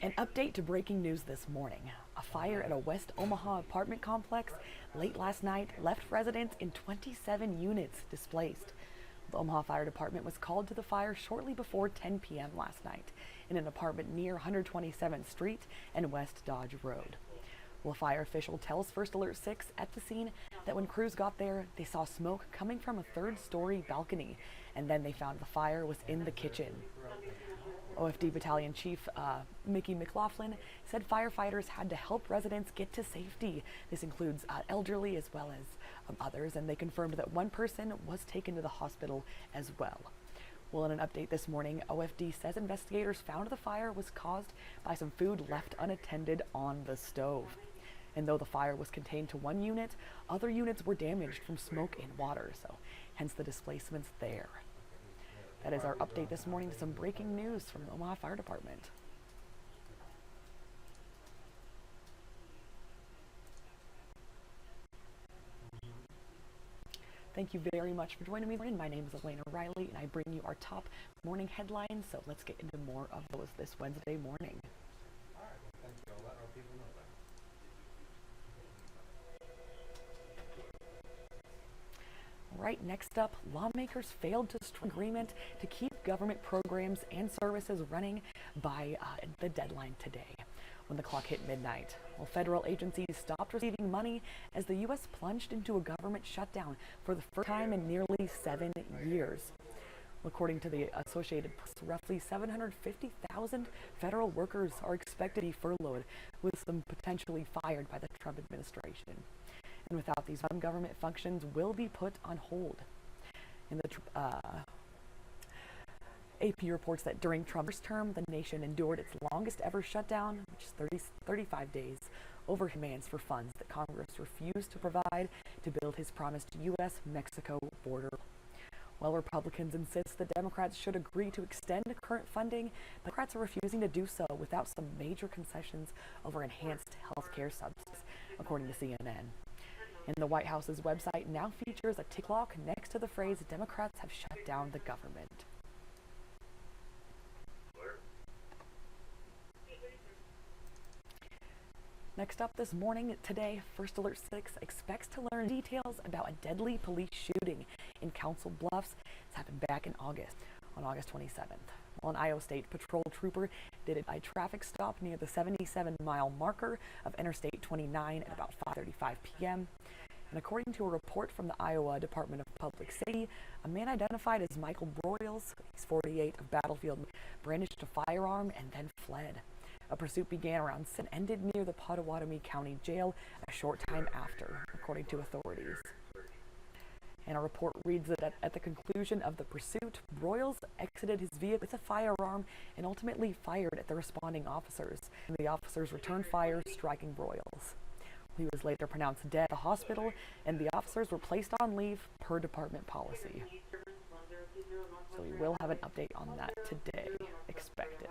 An update to breaking news this morning. A fire at a West Omaha apartment complex late last night left residents in 27 units displaced. The Omaha Fire Department was called to the fire shortly before 10 p.m. last night in an apartment near 127th Street and West Dodge Road. Well, a fire official tells First Alert 6 at the scene that when crews got there, they saw smoke coming from a third-story balcony, and then they found the fire was in the kitchen. OFD Battalion Chief Mickey McLaughlin said firefighters had to help residents get to safety. This includes elderly as well as others, and they confirmed that one person was taken to the hospital as well. Well, in an update this morning, OFD says investigators found the fire was caused by some food left unattended on the stove. And though the fire was contained to one unit, other units were damaged from smoke and water, so hence the displacements there. That is our update this morning to some breaking news from the Omaha Fire Department. Thank you very much for joining me. My name is Elena Riley, and I bring you our top morning headlines. So let's get into more of those this Wednesday morning. All right, well, thank you. I'll let our people know that. Right, next up, lawmakers failed to strike agreement to keep government programs and services running by the deadline today, when the clock hit midnight. Well, federal agencies stopped receiving money as the U.S. plunged into a government shutdown for the first time in nearly 7 years. According to the Associated Press, roughly 750,000 federal workers are expected to be furloughed, with some potentially fired by the Trump administration. And without these, some government functions will be put on hold. In the AP reports that during Trump's term, the nation endured its longest ever shutdown, which is 35 days, over demands for funds that Congress refused to provide to build his promised U.S.-Mexico border. While Republicans insist that Democrats should agree to extend current funding, Democrats are refusing to do so without some major concessions over enhanced health care subsidies, according to CNN. And the White House's website now features a tick clock next to the phrase, "Democrats have shut down the government." Next up this morning, today, First Alert 6 expects to learn details about a deadly police shooting in Council Bluffs. This happened back in August, on August 27th. Well, an Iowa State Patrol trooper did a traffic stop near the 77-mile marker of Interstate 29 at about 5:35 p.m. And according to a report from the Iowa Department of Public Safety, a man identified as Michael Broyles, he's 48, of Battlefield, brandished a firearm and then fled. A pursuit began around 6 and ended near the Pottawatomie County Jail a short time after, according to authorities. And a report reads that at the conclusion of the pursuit, Broyles exited his vehicle with a firearm and ultimately fired at the responding officers. And the officers returned fire, striking Broyles. He was later pronounced dead at the hospital, and the officers were placed on leave per department policy. So we will have an update on that today, expected.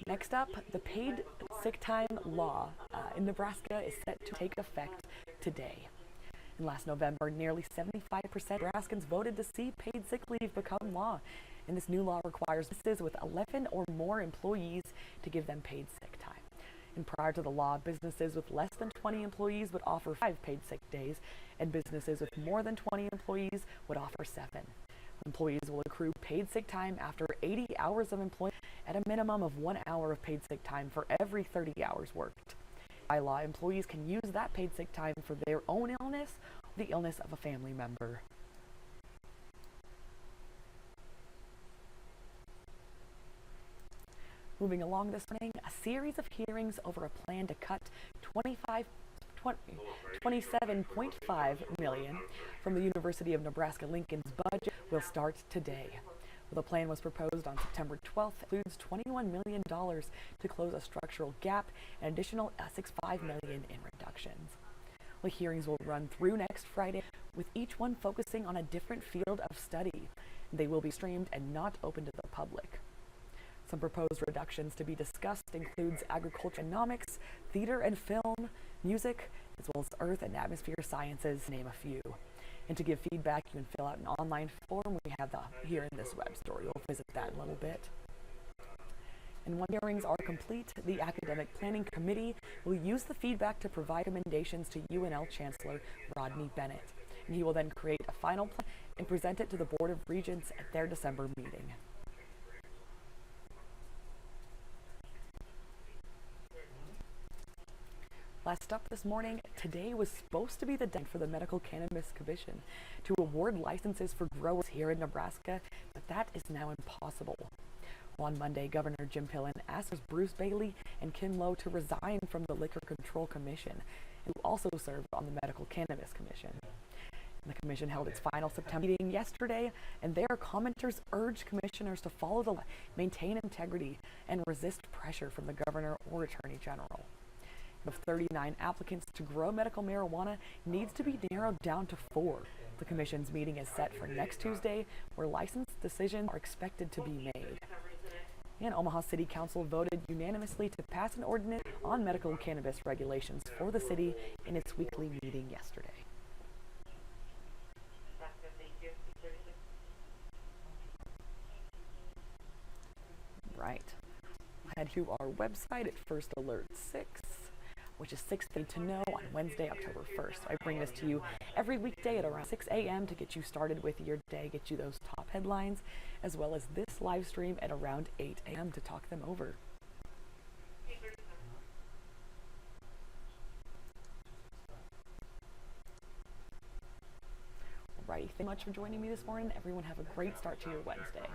Next up, the paid sick time law in Nebraska is set to take effect today. And last November, nearly 75% of Nebraskans voted to see paid sick leave become law. And this new law requires businesses with 11 or more employees to give them paid sick time. And prior to the law, businesses with less than 20 employees would offer 5 paid sick days, and businesses with more than 20 employees would offer 7. Employees will accrue paid sick time after 80 hours of employment at a minimum of 1 hour of paid sick time for every 30 hours worked. By law, employees can use that paid sick time for their own illness or the illness of a family member. Moving along this morning, a series of hearings over a plan to cut $27.5 million from the University of Nebraska-Lincoln's budget will start today. The plan was proposed on September 12th. It includes $21 million to close a structural gap and additional $65 million in reductions. The hearings will run through next Friday, with each one focusing on a different field of study. They will be streamed and not open to the public. Some proposed reductions to be discussed includes agriculture, economics, theater and film, music, as well as earth and atmosphere sciences, to name a few. And to give feedback, you can fill out an online form. We have that here in this web story. We'll visit that in a little bit. And when hearings are complete, the Academic Planning Committee will use the feedback to provide recommendations to UNL Chancellor Rodney Bennett. And he will then create a final plan and present it to the Board of Regents at their December meeting. Last up this morning, today was supposed to be the deadline for the Medical Cannabis Commission to award licenses for growers here in Nebraska, but that is now impossible. On Monday, Governor Jim Pillen asked Bruce Bailey and Kim Lowe to resign from the Liquor Control Commission, who also served on the Medical Cannabis Commission. The commission held its final September meeting yesterday, and their commenters urged commissioners to follow the law, maintain integrity, and resist pressure from the governor or attorney general. Of 39 applicants to grow medical marijuana needs to be narrowed down to 4. The commission's meeting is set for next Tuesday, where license decisions are expected to be made. And Omaha City Council voted unanimously to pass an ordinance on medical cannabis regulations for the city in its weekly meeting yesterday. Right. Head to our website at First Alert 6, which is 6 things to know on Wednesday, October 1st. I bring this to you every weekday at around 6 a.m. to get you started with your day, get you those top headlines, as well as this live stream at around 8 a.m. to talk them over. Alrighty, thank you much for joining me this morning. Everyone have a great start to your Wednesday.